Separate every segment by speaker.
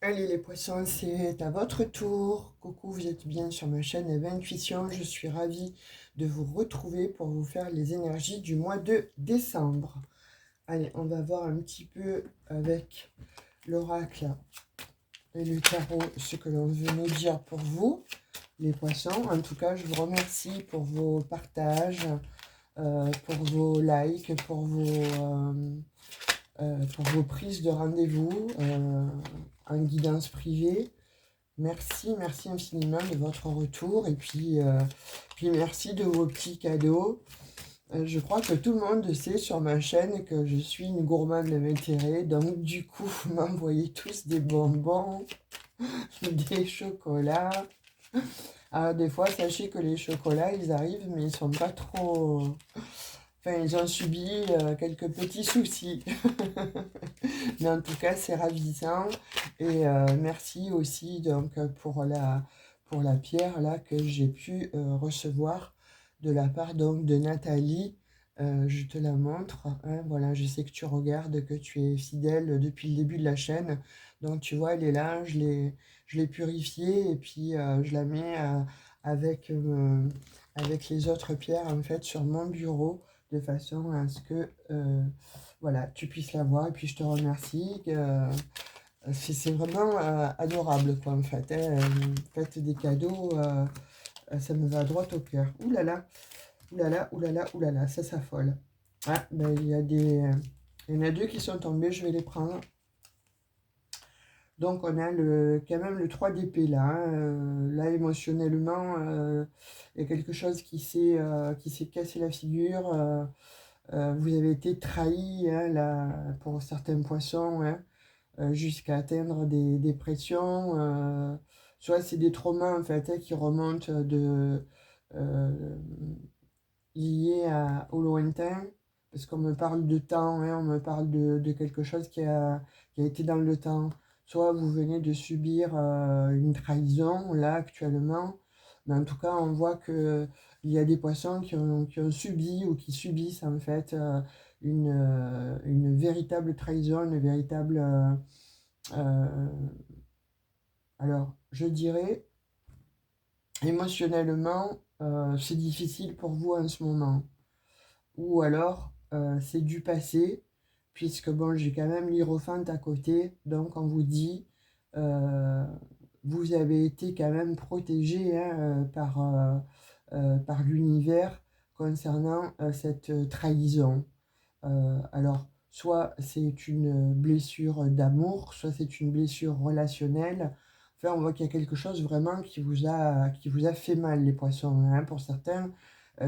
Speaker 1: Allez les poissons, c'est à votre tour. Coucou, vous êtes bien sur ma chaîne Eve Intuition. Je suis ravie de vous retrouver pour vous faire les énergies du mois de décembre. Allez, on va voir un petit peu avec l'oracle et le tarot ce que l'on veut nous dire pour vous, les poissons. En tout cas, je vous remercie pour vos partages, pour vos likes, pour vos prises de rendez-vous en guidance privée. Merci, merci infiniment de votre retour et puis merci de vos petits cadeaux. Je crois que tout le monde sait sur ma chaîne que je suis une gourmande invétérée, donc du coup, vous m'envoyez tous des bonbons, des chocolats. Alors des fois, sachez que les chocolats, ils arrivent, mais ils sont pas trop... Enfin, ils ont subi quelques petits soucis. Mais en tout cas, c'est ravissant. Et merci aussi donc pour la pierre là que j'ai pu recevoir de la part donc de Nathalie. Je te la montre, hein, voilà, je sais que tu regardes, que tu es fidèle depuis le début de la chaîne. Donc tu vois, elle est là, je l'ai purifiée et puis je la mets avec, avec les autres pierres en fait sur mon bureau de façon à ce que voilà, tu puisses la voir. Et puis je te remercie. C'est vraiment adorable, quoi, en fait. Hein. Faites des cadeaux, ça me va droit au cœur. Ouh là là, ouh là là, ouh là là, ouh là là, ça s'affole. Ah, ben, il y en a deux qui sont tombés, je vais les prendre. Donc on a quand même le 3 d'épée là. Hein. Là, émotionnellement, il y a quelque chose qui s'est cassé la figure. Vous avez été trahi hein, là, pour certains poissons. Hein. Jusqu'à atteindre des dépressions. Soit c'est des traumas en fait hein, qui remontent euh, liés au lointain, parce qu'on me parle de temps, hein, on me parle de quelque chose qui a été dans le temps. Soit vous venez de subir une trahison là actuellement, mais en tout cas on voit que il y a des poissons qui ont subi ou qui subissent en fait une véritable trahison, une véritable euh, alors, je dirais, émotionnellement, c'est difficile pour vous en ce moment. Ou alors, c'est du passé, puisque bon, j'ai quand même l'Hiérophante à côté. Donc, on vous dit, euh, vous avez été quand même protégé hein, par l'univers concernant cette trahison. Alors, soit c'est une blessure d'amour, soit c'est une blessure relationnelle. Enfin, on voit qu'il y a quelque chose vraiment qui vous a fait mal, les poissons. Hein. Pour certains,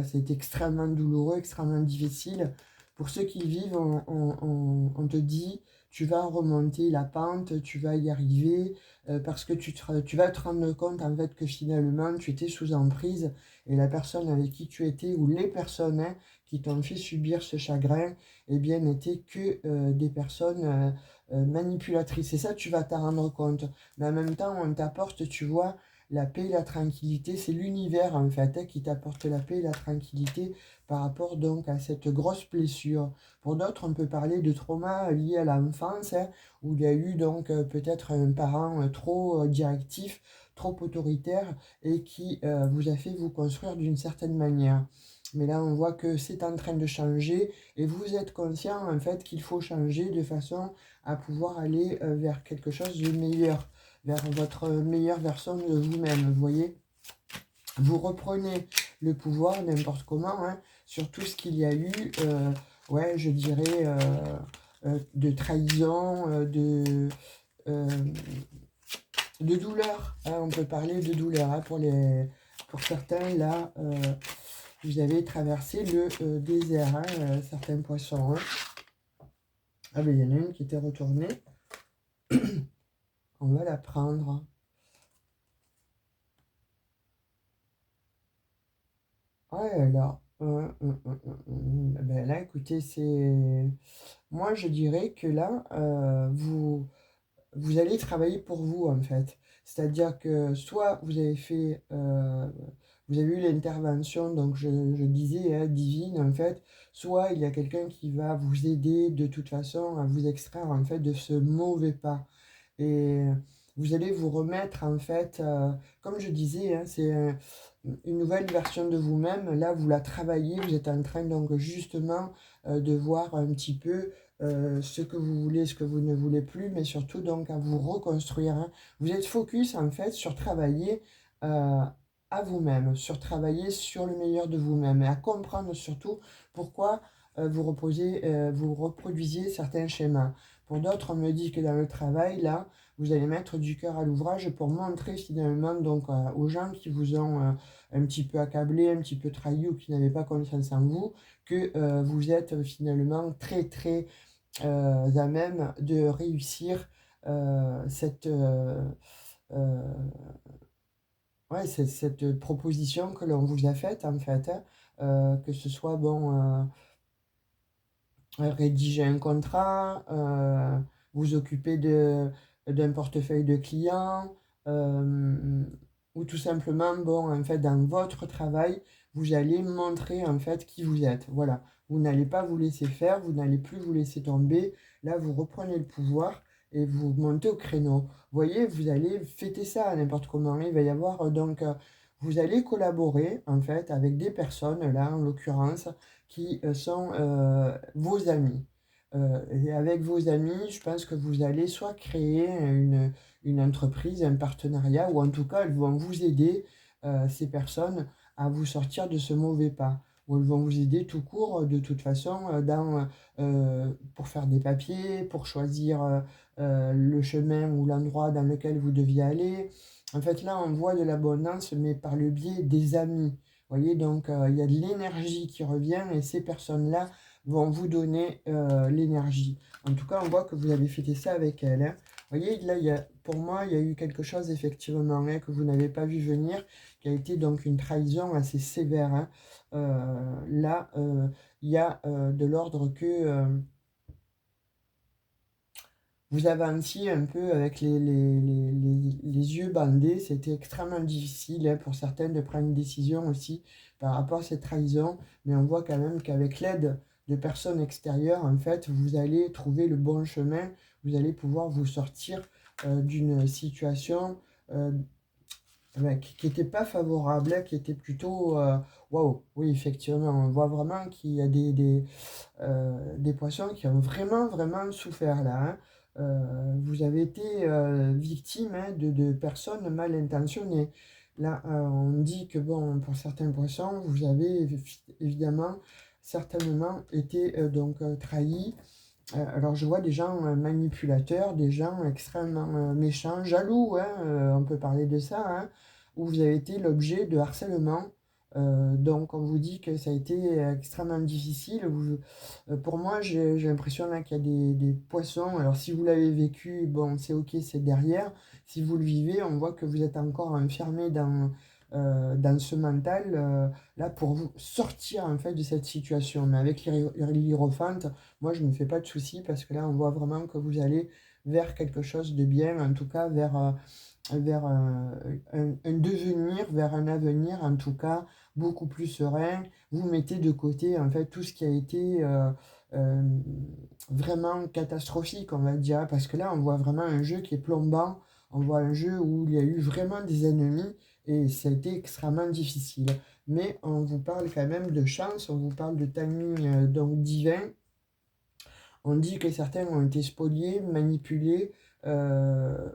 Speaker 1: c'est extrêmement douloureux, extrêmement difficile. Pour ceux qui vivent, on te dit, tu vas remonter la pente, tu vas y arriver, parce que tu vas te rendre compte en fait que finalement, tu étais sous emprise et la personne avec qui tu étais, ou les personnes hein, qui t'ont fait subir ce chagrin, eh bien, n'étaient que des personnes manipulatrices. Et ça, tu vas t'en rendre compte. Mais en même temps, on t'apporte, tu vois, la paix et la tranquillité. C'est l'univers, en fait, hein, qui t'apporte la paix et la tranquillité par rapport donc à cette grosse blessure. Pour d'autres, on peut parler de trauma lié à l'enfance, hein, où il y a eu donc peut-être un parent trop directif, trop autoritaire, et qui vous a fait vous construire d'une certaine manière. Mais là, on voit que c'est en train de changer et vous êtes conscient en fait qu'il faut changer de façon à pouvoir aller vers quelque chose de meilleur, vers votre meilleure version de vous-même. Vous voyez, vous reprenez le pouvoir n'importe comment hein, sur tout ce qu'il y a eu, ouais, je dirais, de trahison, euh, de douleur. Hein, on peut parler de douleur hein, pour certains là. Vous avez traversé le désert, hein, certains poissons. Hein. Ah ben il y en a une qui était retournée. On va la prendre. Ouais, alors. Ben là, écoutez, c'est. Moi, je dirais que là, vous allez travailler pour vous, en fait. C'est-à-dire que soit vous avez fait. Vous avez eu l'intervention, donc je disais, hein, divine, en fait. Soit il y a quelqu'un qui va vous aider de toute façon à vous extraire, en fait, de ce mauvais pas. Et vous allez vous remettre en fait, comme je disais, hein, c'est une nouvelle version de vous-même. Là, vous la travaillez, vous êtes en train donc justement de voir un petit peu ce que vous voulez, ce que vous ne voulez plus, mais surtout donc à vous reconstruire, hein. Vous êtes focus en fait sur travailler à vous-même, sur travailler sur le meilleur de vous-même et à comprendre surtout pourquoi vous reproduisiez certains schémas. Pour d'autres, on me dit que dans le travail, là, vous allez mettre du cœur à l'ouvrage pour montrer finalement donc aux gens qui vous ont un petit peu accablé, un petit peu trahi ou qui n'avaient pas confiance en vous, que vous êtes finalement très très à même de réussir cette, euh, ouais, cette proposition que l'on vous a faite en fait, hein. Que ce soit bon, rédiger un contrat, vous occuper d'un portefeuille de clients, euh, ou tout simplement, bon, en fait, dans votre travail, vous allez montrer en fait qui vous êtes. Voilà. Vous n'allez pas vous laisser faire, vous n'allez plus vous laisser tomber. Là, vous reprenez le pouvoir et vous montez au créneau. Vous voyez, vous allez fêter ça n'importe comment. Il va y avoir vous allez collaborer en fait avec des personnes, là en l'occurrence, qui sont vos amis. Et avec vos amis, je pense que vous allez soit créer une entreprise, un partenariat, ou en tout cas, elles vont vous aider, ces personnes, à vous sortir de ce mauvais pas. Ou elles vont vous aider tout court, de toute façon, pour faire des papiers, pour choisir le chemin ou l'endroit dans lequel vous deviez aller. En fait, là, on voit de l'abondance, mais par le biais des amis. Vous voyez, donc il y a de l'énergie qui revient et ces personnes-là vont vous donner l'énergie. En tout cas, on voit que vous avez fêté ça avec elles, hein. Vous voyez, là, pour moi, il y a eu quelque chose effectivement, hein, que vous n'avez pas vu venir, qui a été donc une trahison assez sévère, hein. Là, il y a de l'ordre que vous avanciez un peu avec les yeux bandés. C'était extrêmement difficile, hein, pour certaines de prendre une décision aussi par rapport à cette trahison. Mais on voit quand même qu'avec l'aide de personnes extérieures, en fait, vous allez trouver le bon chemin. Vous allez pouvoir vous sortir d'une situation euh, ouais, qui n'était pas favorable, hein, qui était plutôt... waouh, oui, effectivement, on voit vraiment qu'il y a des poissons qui ont vraiment, vraiment souffert là, hein. Vous avez été victime, hein, de personnes mal intentionnées. Là, on dit que, bon, pour certains poissons, vous avez évidemment, certainement été trahis. Alors, je vois des gens manipulateurs, des gens extrêmement méchants, jaloux, hein, on peut parler de ça, hein, où vous avez été l'objet de harcèlement. Donc, on vous dit que ça a été extrêmement difficile. Pour moi, j'ai l'impression là qu'il y a des poissons. Alors, si vous l'avez vécu, bon, c'est ok, c'est derrière. Si vous le vivez, on voit que vous êtes encore enfermé dans ce mental, là, pour vous sortir en fait de cette situation. Mais avec l'hiérophante, moi, je ne me fais pas de soucis parce que là, on voit vraiment que vous allez vers quelque chose de bien, en tout cas vers un devenir, vers un avenir en tout cas beaucoup plus serein. Vous mettez de côté en fait tout ce qui a été euh, vraiment catastrophique, on va dire, parce que là on voit vraiment un jeu qui est plombant, on voit un jeu où il y a eu vraiment des ennemis et ça a été extrêmement difficile. Mais on vous parle quand même de chance, on vous parle de timing donc divin. On dit que certains ont été spoliés, manipulés,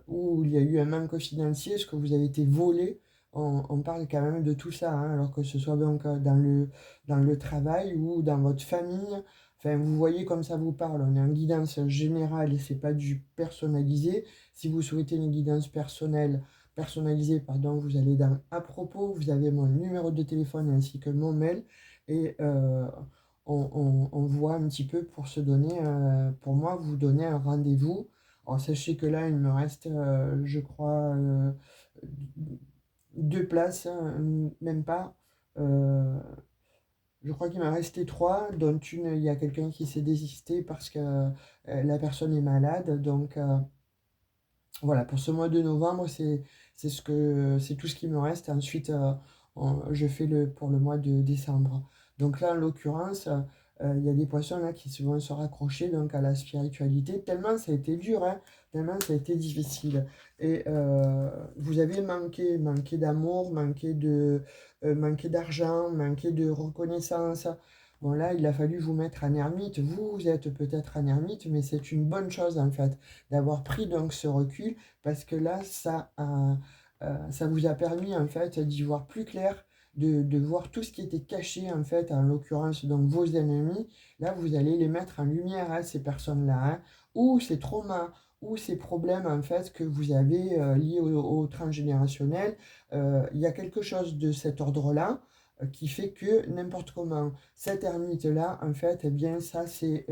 Speaker 1: ou il y a eu un manque financier, est-ce que vous avez été volé? On parle quand même de tout ça, hein, alors que ce soit donc dans le travail ou dans votre famille. Enfin, vous voyez comme ça vous parle. On est en guidance générale et c'est pas du personnalisé. Si vous souhaitez une guidance personnalisée, pardon, vous allez dans à propos, vous avez mon numéro de téléphone ainsi que mon mail et on voit un petit peu pour se donner, pour moi, vous donner un rendez-vous. Alors, sachez que là, il me reste, je crois, deux places, hein, même pas. Euh, je crois qu'il m'en restait trois, dont une, il y a quelqu'un qui s'est désisté parce que la personne est malade. Donc, voilà, pour ce mois de novembre, c'est tout ce qui me reste. Ensuite, je fais pour le mois de décembre. Donc là, en l'occurrence, Il y a des poissons là qui vont se raccrocher donc à la spiritualité, tellement ça a été dur, hein, tellement ça a été difficile. Et vous avez manqué d'amour, manqué d'argent, manqué de reconnaissance. Bon là, il a fallu vous mettre en ermite. Vous êtes peut-être en ermite, mais c'est une bonne chose en fait d'avoir pris donc ce recul parce que là, ça vous a permis en fait d'y voir plus clair, de voir tout ce qui était caché en fait, en l'occurrence donc vos ennemis. Là, vous allez les mettre en lumière, hein, ces personnes-là, hein, ou ces traumas, ou ces problèmes en fait que vous avez liés au transgénérationnel. Il y a quelque chose de cet ordre-là qui fait que n'importe comment, cette ermite-là, en fait, eh bien, ça, c'est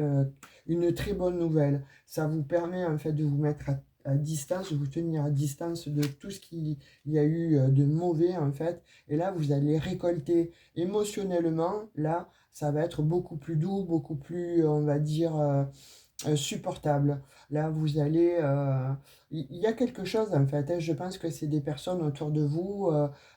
Speaker 1: une très bonne nouvelle. Ça vous permet, en fait, de vous mettre à distance, de vous tenir à distance de tout ce qu'il y a eu de mauvais, en fait. Et là, vous allez récolter émotionnellement, là, ça va être beaucoup plus doux, beaucoup plus, on va dire, supportable. Là, vous allez... il y a quelque chose, en fait, hein. Je pense que c'est des personnes autour de vous,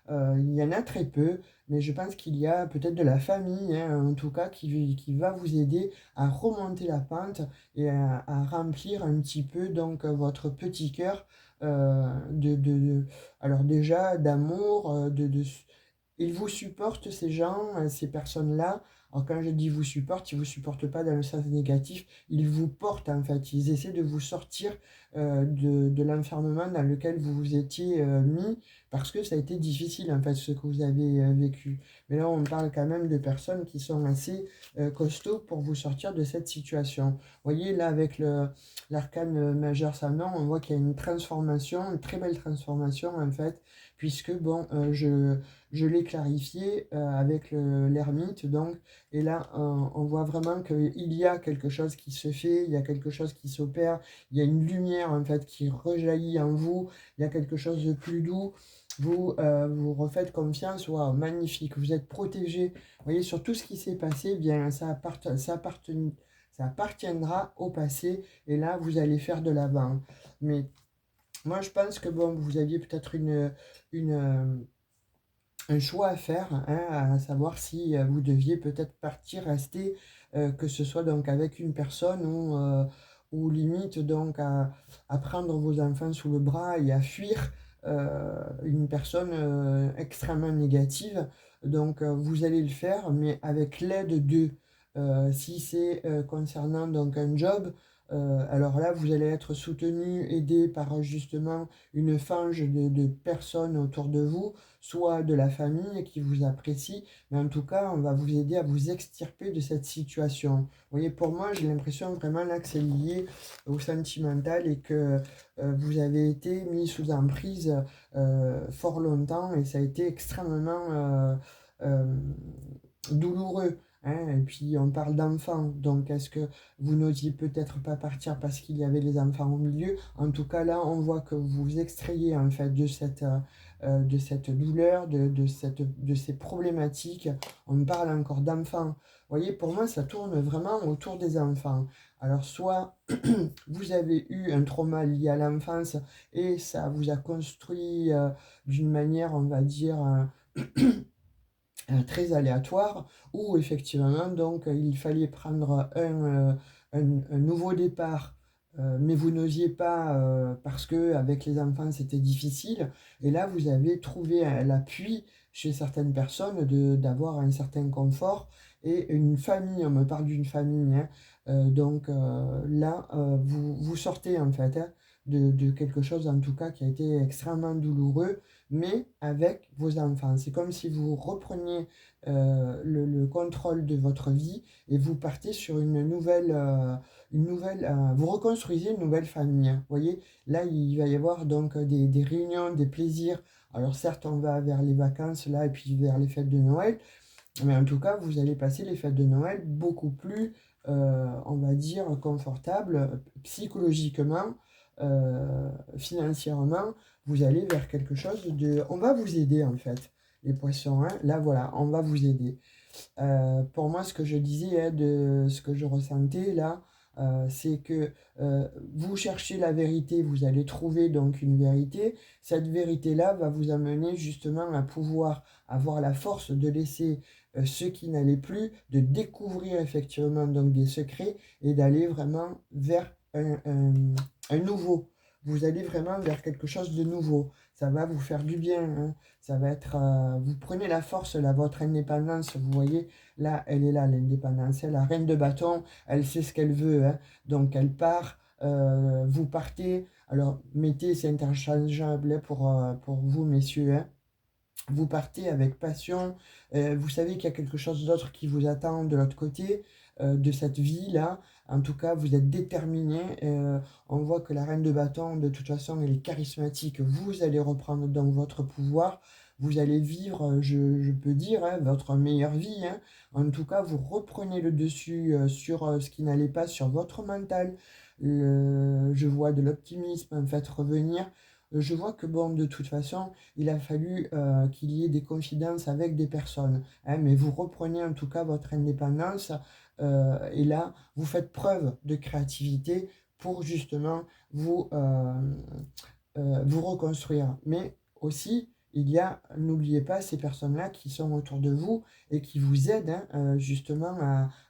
Speaker 1: il y en a très peu, mais je pense qu'il y a peut-être de la famille, hein, en tout cas, qui va vous aider à remonter la pente et à remplir un petit peu, donc, votre petit cœur alors déjà, d'amour, ils vous supportent, ces gens, ces personnes-là. Alors quand je dis vous supportent, ils ne vous supportent pas dans le sens négatif, ils vous portent en fait. Ils essaient de vous sortir de l'enfermement dans lequel vous vous étiez mis, parce que ça a été difficile en fait ce que vous avez vécu. Mais là on parle quand même de personnes qui sont assez costauds pour vous sortir de cette situation. Vous voyez là avec l'arcane majeur Sanon, on voit qu'il y a une transformation, une très belle transformation en fait, puisque bon, je l'ai clarifié avec l'ermite, donc, et là, on voit vraiment qu'il y a quelque chose qui se fait, il y a quelque chose qui s'opère, il y a une lumière, en fait, qui rejaillit en vous, il y a quelque chose de plus doux, vous refaites confiance, waouh, magnifique, vous êtes protégé, vous voyez, sur tout ce qui s'est passé, eh bien, ça appartiendra au passé, et là, vous allez faire de l'avant. Mais moi, je pense que, bon, vous aviez peut-être une un choix à faire, hein, à savoir si vous deviez peut-être partir, rester, que ce soit donc avec une personne ou limite donc à prendre vos enfants sous le bras et à fuir une personne extrêmement négative. Donc vous allez le faire, mais avec l'aide d'eux. Si c'est concernant donc un job, alors là vous allez être soutenu, aidé par justement une fange de personnes autour de vous, soit de la famille qui vous apprécie, mais en tout cas, on va vous aider à vous extirper de cette situation. Vous voyez, pour moi, j'ai l'impression vraiment là que c'est lié au sentimental et que vous avez été mis sous emprise fort longtemps et ça a été extrêmement euh, douloureux. Hein. Et puis on parle d'enfants, donc est-ce que vous n'osiez peut-être pas partir parce qu'il y avait les enfants au milieu? En tout cas là, on voit que vous vous extrayez en fait de cette douleur, de ces problématiques. On parle encore d'enfants. Vous voyez, pour moi, ça tourne vraiment autour des enfants. Alors soit vous avez eu un trauma lié à l'enfance et ça vous a construit d'une manière, on va dire, très aléatoire, où effectivement, donc, il fallait prendre un nouveau départ, mais vous n'osiez pas parce que avec les enfants, c'était difficile. Et là, vous avez trouvé l'appui chez certaines personnes d'avoir un certain confort et une famille, on me parle d'une famille, hein. Donc là, vous sortez en fait, hein, de quelque chose en tout cas qui a été extrêmement douloureux, mais avec vos enfants. C'est comme si vous repreniez le contrôle de votre vie et vous partez sur vous reconstruisez une nouvelle famille. Hein. Vous voyez, là, il va y avoir donc des réunions, des plaisirs. Alors certes, on va vers les vacances là et puis vers les fêtes de Noël, mais en tout cas, vous allez passer les fêtes de Noël beaucoup plus, on va dire, confortables psychologiquement, financièrement. Vous allez vers quelque chose de... On va vous aider en fait, les poissons. Hein. Là, voilà, on va vous aider. Pour moi, ce que je disais, hein, de ce que je ressentais là, C'est que vous cherchez la vérité, vous allez trouver donc une vérité. Cette vérité-là va vous amener justement à pouvoir avoir la force de laisser ce qui n'allait plus, de découvrir effectivement donc des secrets et d'aller vraiment vers un nouveau. Vous allez vraiment vers quelque chose de nouveau. Ça va vous faire du bien, hein. Ça va être, vous prenez la force, là, votre indépendance, vous voyez, là, elle est là, l'indépendance. La reine de bâton, elle sait ce qu'elle veut, hein. Donc, elle part, vous partez. Alors, mettez, c'est interchangeable, hein, pour vous, messieurs, hein. Vous partez avec passion, vous savez qu'il y a quelque chose d'autre qui vous attend de l'autre côté de cette vie-là. En tout cas, vous êtes déterminé. On voit que la reine de bâton, de toute façon, elle est charismatique. Vous allez reprendre donc votre pouvoir. Vous allez vivre, je peux dire, hein, votre meilleure vie, hein. En tout cas, vous reprenez le dessus sur ce qui n'allait pas, sur votre mental. Je vois de l'optimisme en fait revenir. Je vois que bon, de toute façon, il a fallu qu'il y ait des confidences avec des personnes, hein, mais vous reprenez en tout cas votre indépendance et là, vous faites preuve de créativité pour justement vous, vous reconstruire. Mais aussi, il y a, n'oubliez pas, ces personnes-là qui sont autour de vous et qui vous aident, hein, justement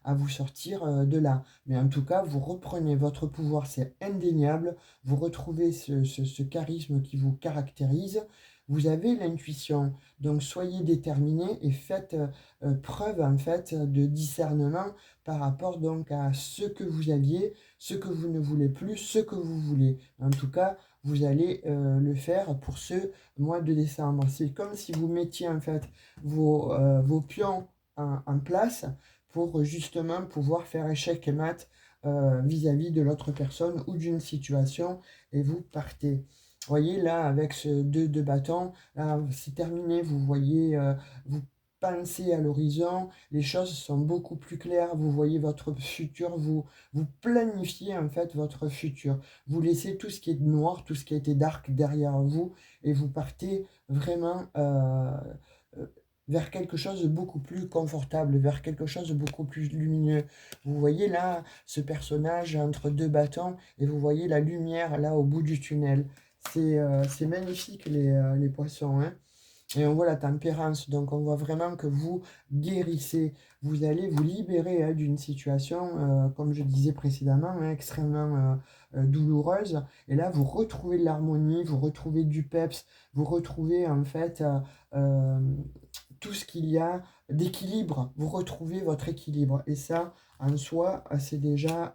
Speaker 1: à vous sortir de là. Mais en tout cas, vous reprenez votre pouvoir, c'est indéniable. Vous retrouvez ce charisme qui vous caractérise. Vous avez l'intuition, donc soyez déterminés et faites preuve en fait de discernement par rapport donc à ce que vous aviez, ce que vous ne voulez plus, ce que vous voulez. En tout cas, vous allez le faire pour ce mois de décembre. C'est comme si vous mettiez en fait vos pions en place pour justement pouvoir faire échec et mat vis-à-vis de l'autre personne ou d'une situation et vous partez. Vous voyez là avec ce 2 de bâton, là c'est terminé, vous voyez, vous pensez à l'horizon, les choses sont beaucoup plus claires, vous voyez votre futur, vous planifiez en fait votre futur. Vous laissez tout ce qui est noir, tout ce qui a été dark derrière vous et vous partez vraiment euh, vers quelque chose de beaucoup plus confortable, vers quelque chose de beaucoup plus lumineux. Vous voyez là ce personnage entre deux bâtons et vous voyez la lumière là au bout du tunnel. C'est magnifique les poissons, hein. Et on voit la tempérance, donc on voit vraiment que vous guérissez, vous allez vous libérer hein, d'une situation, comme je disais précédemment, hein, extrêmement douloureuse. Et là, vous retrouvez de l'harmonie, vous retrouvez du peps, vous retrouvez en fait euh, tout ce qu'il y a d'équilibre, vous retrouvez votre équilibre. Et ça, en soi, c'est déjà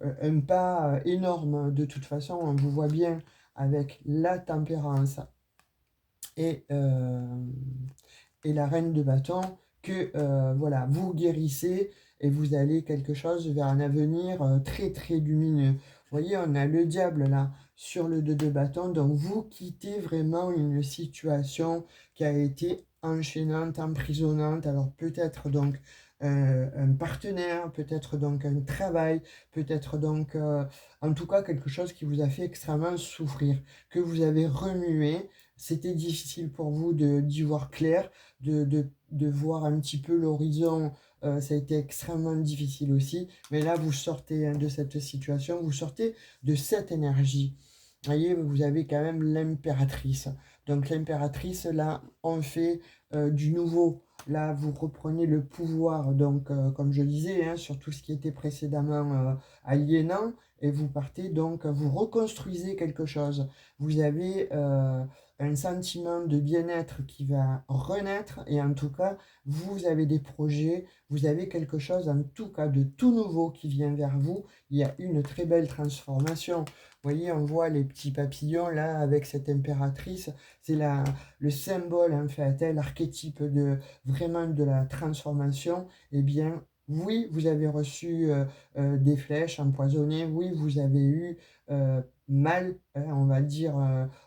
Speaker 1: un pas énorme. De toute façon, on vous voit bien avec la tempérance et, euh, et la reine de bâton que voilà, vous guérissez et vous allez quelque chose vers un avenir très très lumineux. Vous voyez, on a le diable là sur le 2 de bâton, donc vous quittez vraiment une situation qui a été enchaînante, emprisonnante. Alors peut-être donc un partenaire, peut-être donc un travail, peut-être donc en tout cas quelque chose qui vous a fait extrêmement souffrir, que vous avez remué. C'était difficile pour vous d'y voir clair, de voir un petit peu l'horizon. Ça a été extrêmement difficile aussi. Mais là, vous sortez hein, de cette situation, vous sortez de cette énergie. Vous voyez, vous avez quand même l'impératrice. Donc l'impératrice, là, on fait du nouveau. Là, vous reprenez le pouvoir, donc comme je disais, hein, sur tout ce qui était précédemment aliénant, et vous partez donc, vous reconstruisez quelque chose. Vous avez un sentiment de bien-être qui va renaître, et en tout cas, vous avez des projets, vous avez quelque chose en tout cas de tout nouveau qui vient vers vous. Il y a une très belle transformation. Vous voyez, on voit les petits papillons là avec cette impératrice. C'est le symbole en fait, hein, l'archétype de vraiment de la transformation. Eh bien, oui, vous avez reçu des flèches empoisonnées. Oui, vous avez eu mal, hein, on va dire,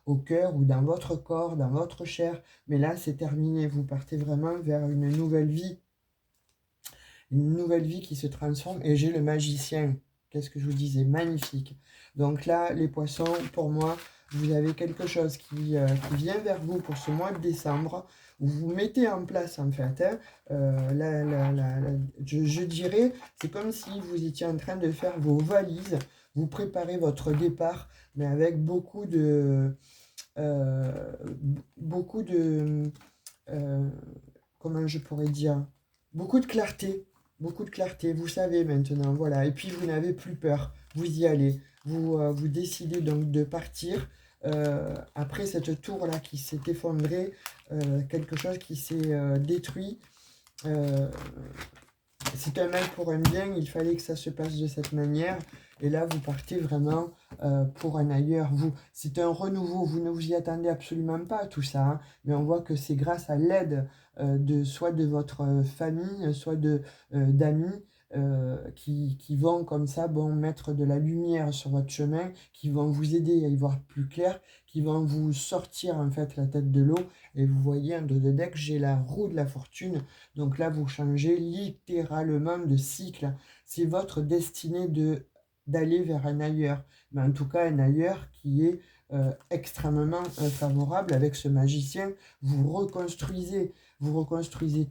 Speaker 1: au cœur ou dans votre corps, dans votre chair. Mais là, c'est terminé. Vous partez vraiment vers une nouvelle vie qui se transforme. Et j'ai le magicien. Qu'est-ce que je vous disais? Magnifique. Donc là, les poissons, pour moi, vous avez quelque chose qui vient vers vous pour ce mois de décembre, où vous mettez en place en fait, hein, je dirais, c'est comme si vous étiez en train de faire vos valises, vous préparez votre départ, mais avec euh, beaucoup de, euh, comment je pourrais dire, beaucoup de clarté, beaucoup de clarté, vous savez maintenant, voilà, et puis vous n'avez plus peur, vous y allez, vous décidez donc de partir, après cette tour-là qui s'est effondrée, quelque chose qui s'est détruit, euh, c'est un mal pour un bien, il fallait que ça se passe de cette manière. Et là, vous partez vraiment pour un ailleurs. C'est un renouveau, vous ne vous y attendez absolument pas à tout ça, hein. Mais on voit que c'est grâce à l'aide soit de votre famille, soit d'amis qui vont comme ça bon, mettre de la lumière sur votre chemin, qui vont vous aider à y voir plus clair, qui vont vous sortir en fait la tête de l'eau. Et vous voyez, en dos de deck, j'ai la roue de la fortune. Donc là, vous changez littéralement de cycle. C'est votre destinée d'aller vers un ailleurs. Mais en tout cas, un ailleurs qui est extrêmement favorable avec ce magicien. Vous reconstruisez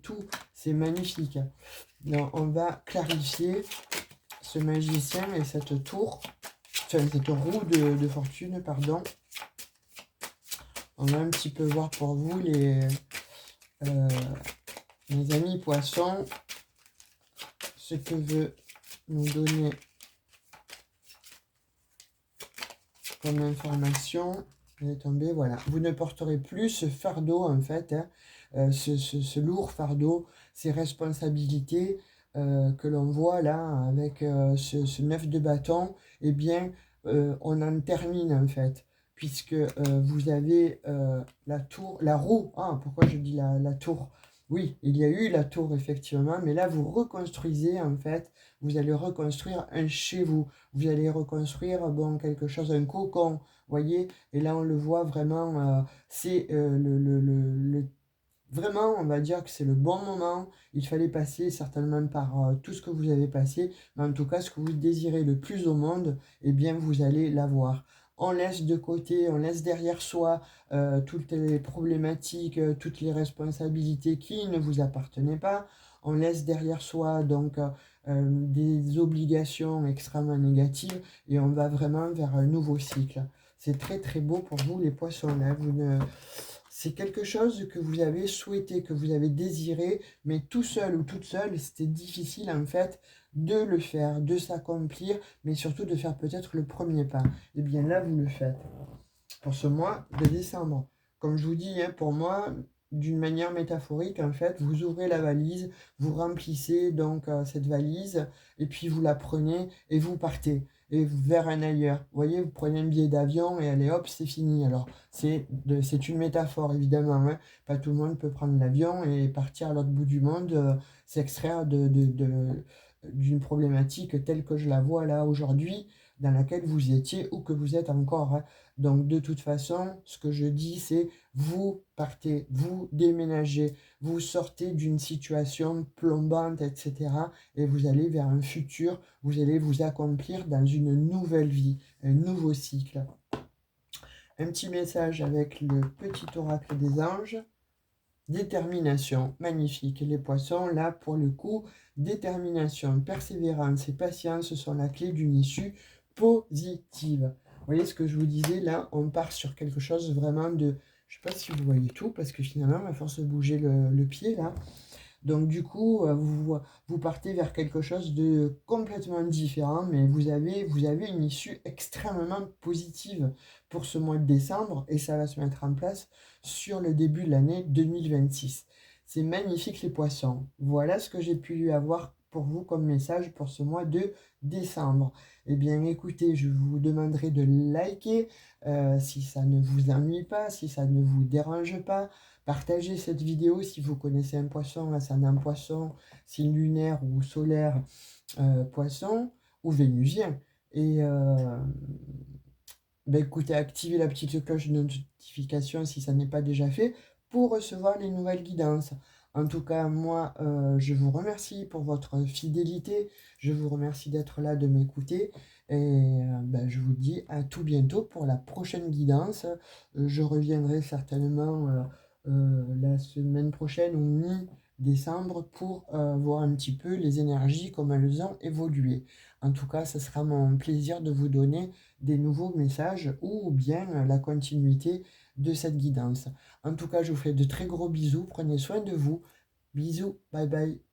Speaker 1: tout. C'est magnifique. Donc, on va clarifier ce magicien et cette tour, enfin cette roue de fortune, pardon. On va un petit peu voir pour vous euh, mes amis poissons, ce que veut nous donner comme information. Elle est tombée, voilà. Vous ne porterez plus ce fardeau, en fait, hein, ce lourd fardeau, ces responsabilités que l'on voit là avec ce 9 de bâton. Eh bien, on en termine, en fait, puisque vous avez la tour, la roue. Ah, pourquoi je dis la tour? Oui, il y a eu la tour, effectivement, mais là, vous reconstruisez, en fait, vous allez reconstruire un chez vous. Vous allez reconstruire, bon, quelque chose, un cocon, voyez, et là, on le voit vraiment, c'est vraiment, on va dire que c'est le bon moment. Il fallait passer certainement par tout ce que vous avez passé, mais en tout cas, ce que vous désirez le plus au monde, eh bien, vous allez l'avoir. On laisse de côté, on laisse derrière soi toutes les problématiques, toutes les responsabilités qui ne vous appartenaient pas. On laisse derrière soi donc des obligations extrêmement négatives et on va vraiment vers un nouveau cycle. C'est très très beau pour vous les poissons là. C'est quelque chose que vous avez souhaité, que vous avez désiré, mais tout seul ou toute seule, c'était difficile en fait de le faire, de s'accomplir, mais surtout de faire peut-être le premier pas. Et bien là, vous le faites pour ce mois de décembre. Comme je vous dis, hein, pour moi, d'une manière métaphorique, en fait, vous ouvrez la valise, vous remplissez donc cette valise, et puis vous la prenez et vous partez et vers un ailleurs. Vous voyez, vous prenez un billet d'avion et allez hop, c'est fini. Alors, c'est une métaphore, évidemment, hein. Pas tout le monde peut prendre l'avion et partir à l'autre bout du monde, s'extraire d'une problématique telle que je la vois là aujourd'hui, dans laquelle vous étiez ou que vous êtes encore, hein. Donc, de toute façon, ce que je dis, c'est vous partez, vous déménagez, vous sortez d'une situation plombante, etc. Et vous allez vers un futur, vous allez vous accomplir dans une nouvelle vie, un nouveau cycle. Un petit message avec le petit oracle des anges. Détermination, magnifique. Les poissons, là, pour le coup, détermination, persévérance et patience sont la clé d'une issue positive. Vous voyez ce que je vous disais, là, on part sur quelque chose vraiment de... Je ne sais pas si vous voyez tout, parce que finalement, à force de bouger le pied, là, donc du coup, vous partez vers quelque chose de complètement différent, mais vous avez une issue extrêmement positive pour ce mois de décembre et ça va se mettre en place sur le début de l'année 2026. C'est magnifique les poissons. Voilà ce que j'ai pu avoir pour vous comme message pour ce mois de décembre. Eh bien écoutez, je vous demanderai de liker si ça ne vous ennuie pas, si ça ne vous dérange pas. Partagez cette vidéo si vous connaissez un poisson, ascendant poisson, signe lunaire ou solaire poisson ou vénusien. Et ben écoutez, activez la petite cloche de notification si ça n'est pas déjà fait pour recevoir les nouvelles guidances. En tout cas, moi, je vous remercie pour votre fidélité. Je vous remercie d'être là, de m'écouter. Et ben, je vous dis à tout bientôt pour la prochaine guidance. Je reviendrai certainement la semaine prochaine ou mi-décembre pour voir un petit peu les énergies, comment elles ont évolué. En tout cas, ce sera mon plaisir de vous donner des nouveaux messages ou bien la continuité de cette guidance. En tout cas, je vous fais de très gros bisous. Prenez soin de vous. Bisous. Bye bye.